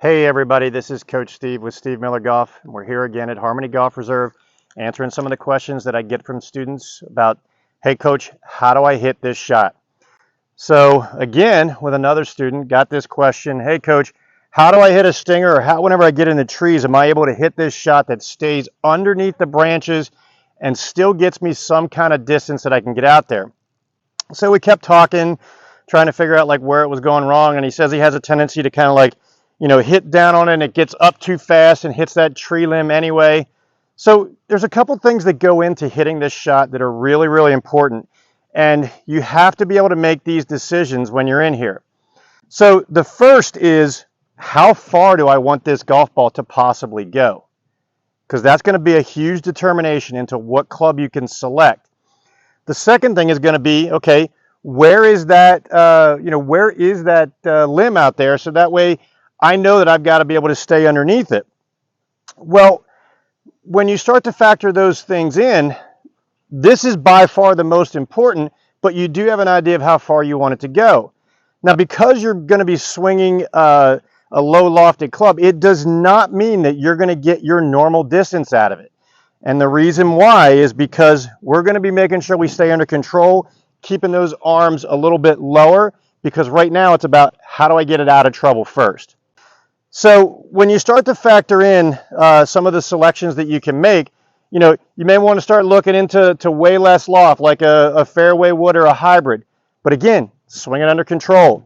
Hey everybody, this is Coach Steve with Steve Miller Golf, and we're here again at Harmony Golf Reserve answering some of the questions that I get from students about, hey coach, how do I hit this shot? So again, with another student, got this question, hey coach, how do I hit a stinger, or whenever I get in the trees, am I able to hit this shot that stays underneath the branches and still gets me some kind of distance that I can get out there? So we kept talking, trying to figure out like where it was going wrong, and he says he has a tendency to kind of like, hit down on it and it gets up too fast and hits that tree limb anyway. So there's a couple things that go into hitting this shot that are really, really important. And you have to be able to make these decisions when you're in here. So the first is, how far do I want this golf ball to possibly go? Because that's going to be a huge determination into what club you can select. The second thing is going to be, okay, where is that, limb out there? So that way I know that I've got to be able to stay underneath it. Well, when you start to factor those things in, this is by far the most important, but you do have an idea of how far you want it to go. Now, because you're going to be swinging a low lofted club, it does not mean that you're going to get your normal distance out of it. And the reason why is because we're going to be making sure we stay under control, keeping those arms a little bit lower, because right now it's about how do I get it out of trouble first. So when you start to factor in some of the selections that you can make, you may want to start looking into way less loft, like a fairway wood or a hybrid. But again, swing it under control.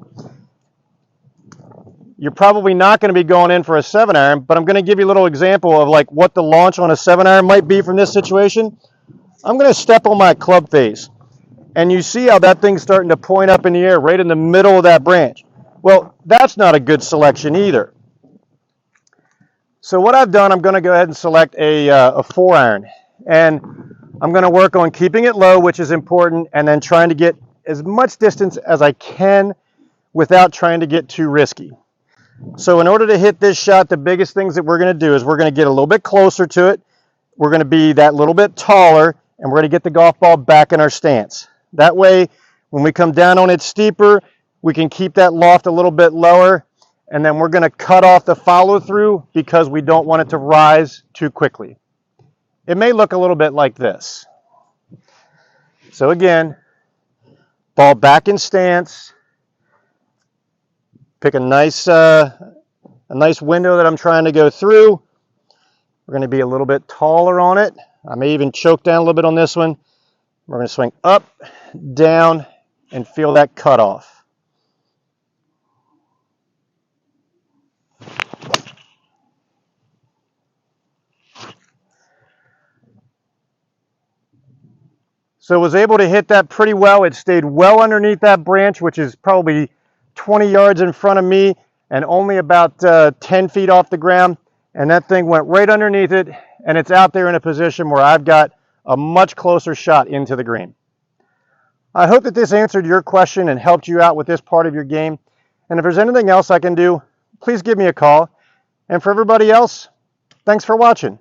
You're probably not going to be going in for a 7-iron, but I'm going to give you a little example of like what the launch on a 7-iron might be from this situation. I'm going to step on my club face, and you see how that thing's starting to point up in the air right in the middle of that branch. Well, that's not a good selection either. So what I've done, I'm going to go ahead and select a 4-iron, and I'm going to work on keeping it low, which is important, and then trying to get as much distance as I can without trying to get too risky. So in order to hit this shot, the biggest things that we're going to do is we're going to get a little bit closer to it. We're going to be that little bit taller, and we're going to get the golf ball back in our stance. That way, when we come down on it steeper, we can keep that loft a little bit lower. And then we're going to cut off the follow through because we don't want it to rise too quickly. It may look a little bit like this. So again, ball back in stance. Pick a nice window that I'm trying to go through. We're going to be a little bit taller on it. I may even choke down a little bit on this one. We're going to swing up, down, and feel that cutoff. So was able to hit that pretty well. It stayed well underneath that branch, which is probably 20 yards in front of me and only about 10 feet off the ground. And that thing went right underneath it, and it's out there in a position where I've got a much closer shot into the green. I hope that this answered your question and helped you out with this part of your game. And if there's anything else I can do, please give me a call. And for everybody else, thanks for watching.